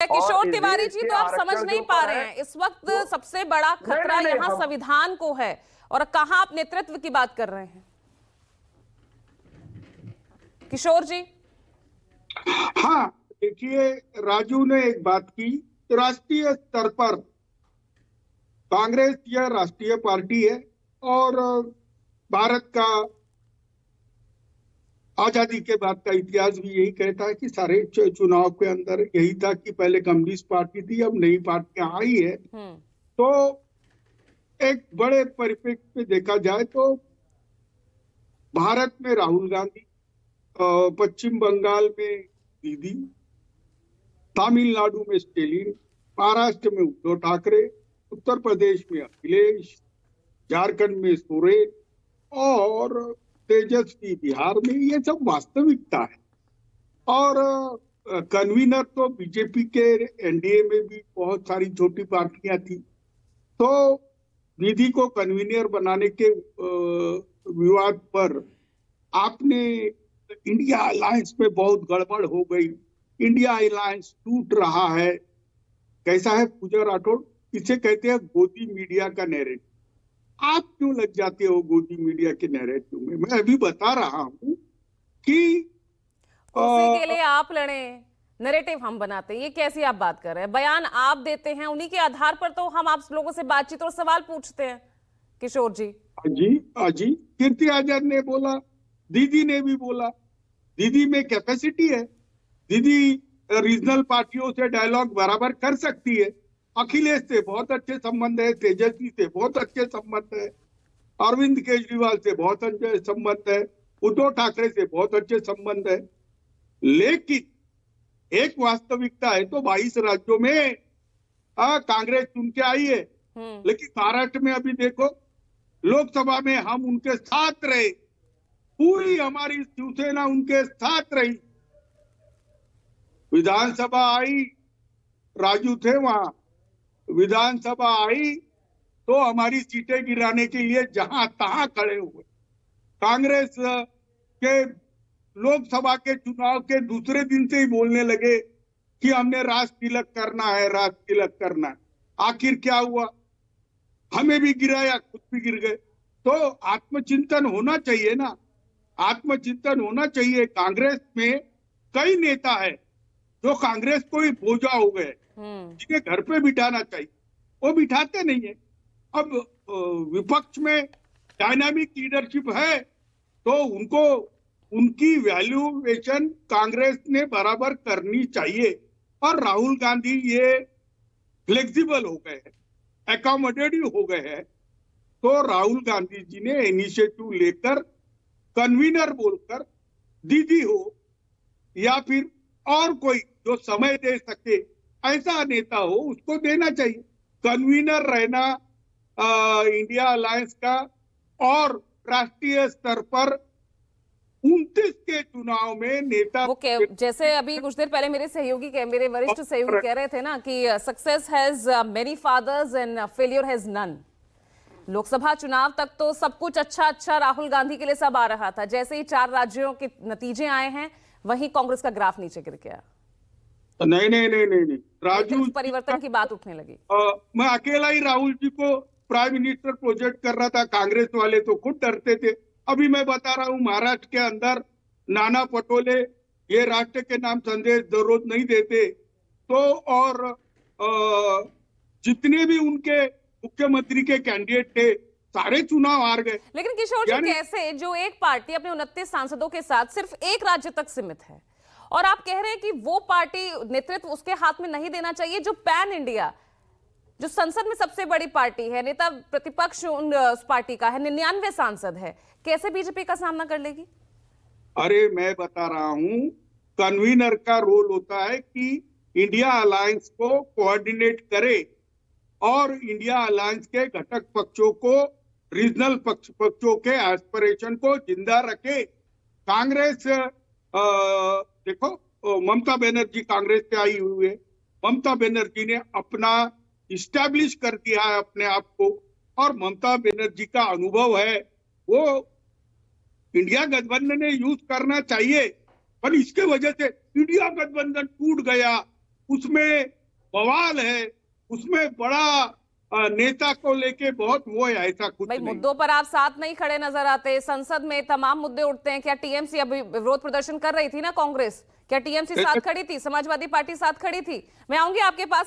किशोर और तिवारी देश जी, के तो आप समझ आरक्षण नहीं जो पा ऊपर रहे है हैं इस वक्त वो सबसे बड़ा खतरा नहीं, यहाँ हम संविधान को है, और कहाँ आप नेतृत्व की बात कर रहे हैं किशोर जी? हाँ, देखिए, राजू ने एक बात की, राष्ट्रीय स्तर पर कांग्रेस यह राष्ट्रीय पार्टी है और भारत का आजादी के बाद का इतिहास भी यही कहता है कि सारे चुनाव के अंदर यही था कि पहले कम्युनिस्ट पार्टी थी, अब नई पार्टियां आई है। तो एक बड़े परिप्रेक्ष्य में देखा जाए तो भारत में राहुल गांधी, पश्चिम बंगाल में दीदी, तमिलनाडु में स्टेलिन, महाराष्ट्र में उद्धव ठाकरे, उत्तर प्रदेश में अखिलेश, झारखंड में सोरेन और तेजस्वी बिहार में, ये सब वास्तविकता है। और कन्वीनर तो बीजेपी के एनडीए में भी बहुत सारी छोटी पार्टियां थी, तो दीदी को कन्वीनर बनाने के विवाद पर आपने इंडिया अलायंस में बहुत गड़बड़ हो गई, इंडिया अलायंस टूट रहा है। कैसा है पूजा राठौड़, इसे कहते हैं गोदी मीडिया का नैरेटिव। आप क्यों लग जाते हो गोदी मीडिया के नैरेटिव में? मैं अभी बता रहा हूं कि उसी के लिए आप लड़े, नैरेटिव हम बनाते हैं, ये कैसी आप बात कर रहे हैं? बयान आप देते हैं, उन्हीं के आधार पर तो हम आप लोगों से बातचीत और सवाल पूछते हैं किशोर जी। अजी कीर्ति आजाद ने बोला, दीदी ने भी बोला, दीदी में कैपेसिटी है, दीदी रीजनल पार्टियों से डायलॉग बराबर कर सकती है। अखिलेश से बहुत अच्छे संबंध है, तेजस्वी से बहुत अच्छे संबंध है, अरविंद केजरीवाल से बहुत अच्छे संबंध है, उद्धव ठाकरे से बहुत अच्छे संबंध है। लेकिन एक वास्तविकता है तो 22 राज्यों में कांग्रेस चुन के आई है, लेकिन महाराष्ट्र में अभी देखो, लोकसभा में हम उनके साथ रहे, पूरी हमारी शिवसेना उनके साथ रही। विधानसभा आई, राजू थे वहां, विधानसभा आई तो हमारी सीटें गिराने के लिए जहां तहां खड़े हुए। कांग्रेस के लोकसभा के चुनाव के दूसरे दिन से ही बोलने लगे कि हमने राज तिलक करना है, राज तिलक करना है। आखिर क्या हुआ? हमें भी गिराया, खुद भी गिर गए। तो आत्मचिंतन होना चाहिए ना, आत्मचिंतन होना चाहिए। कांग्रेस में कई नेता है जो कांग्रेस को ही बोझा हो गए, जिन्हें घर पे बिठाना चाहिए, वो बिठाते नहीं है। अब विपक्ष में डायनामिक लीडरशिप है तो उनको उनकी वैल्यूएशन कांग्रेस ने बराबर करनी चाहिए। और राहुल गांधी ये फ्लेक्सिबल हो गए हैं, एकोमोडेटिव हो गए हैं, तो राहुल गांधी जी ने इनिशिएटिव लेकर कन्वीनर बोलकर दीदी हो या फिर और कोई जो समय दे सके ऐसा नेता हो, उसको देना चाहिए। कन्वीनर रहना इंडिया अलायंस का और राष्ट्रीय स्तर पर 29 के चुनाव में नेता वो जैसे अभी कुछ देर पहले मेरे वरिष्ठ सहयोगी कह रहे थे ना कि success has many fathers and failure has none. Lok Sabha चुनाव तक तो सब कुछ अच्छा राहुल गांधी के लिए सब आ रहा था, जैसे ही 4 राज्यों के नतीजे आए हैं वहीं कांग्रेस का ग्राफ नीचे गिर गया। नहीं, राजू परिवर्तन की बात उठने लगी। मैं अकेला ही राहुल जी को प्राइम मिनिस्टर प्रोजेक्ट कर रहा था, कांग्रेस वाले तो खुद डरते थे। अभी मैं बता रहा हूँ, महाराष्ट्र के अंदर नाना पटोले ये राष्ट्र के नाम संदेश दररोज नहीं देते, तो और जितने भी उनके मुख्यमंत्री के कैंडिडेट थे सारे चुनाव हार गए। लेकिन किशोर जी, कैसे जो एक पार्टी अपने 29 सांसदों के साथ सिर्फ एक राज्य तक सीमित है, और आप कह रहे हैं कि वो पार्टी नेतृत्व उसके हाथ में नहीं देना चाहिए जो पैन इंडिया, जो संसद में सबसे बड़ी पार्टी है, नेता प्रतिपक्ष उस पार्टी का है, 99 सांसद है, कैसे बीजेपी का सामना कर लेगी? अरे मैं बता रहा हूं, कन्वीनर का रोल होता है कि इंडिया अलायंस को कोऑर्डिनेट करे और इंडिया अलायंस के घटक पक्षों को, रीजनल पक्षों के एस्पिरेशन को जिंदा रखे। कांग्रेस देखो, ममता बनर्जी कांग्रेस से आई हुई है, ममता बनर्जी ने अपना इस्टेब्लिश कर दिया है अपने आप को, और ममता बनर्जी का अनुभव है, वो इंडिया गठबंधन ने यूज करना चाहिए। पर इसके वजह से इंडिया गठबंधन टूट गया, उसमें बवाल है, उसमें बड़ा नेता को लेके बहुत वो है, ऐसा कुछ भाई नहीं। मुद्दों पर आप साथ नहीं खड़े नजर आते। संसद में तमाम मुद्दे उठते हैं। क्या टीएमसी अभी विरोध प्रदर्शन कर रही थी ना कांग्रेस, क्या टीएमसी साथ खड़ी थी, समाजवादी पार्टी साथ खड़ी थी? मैं आऊंगी आपके पास।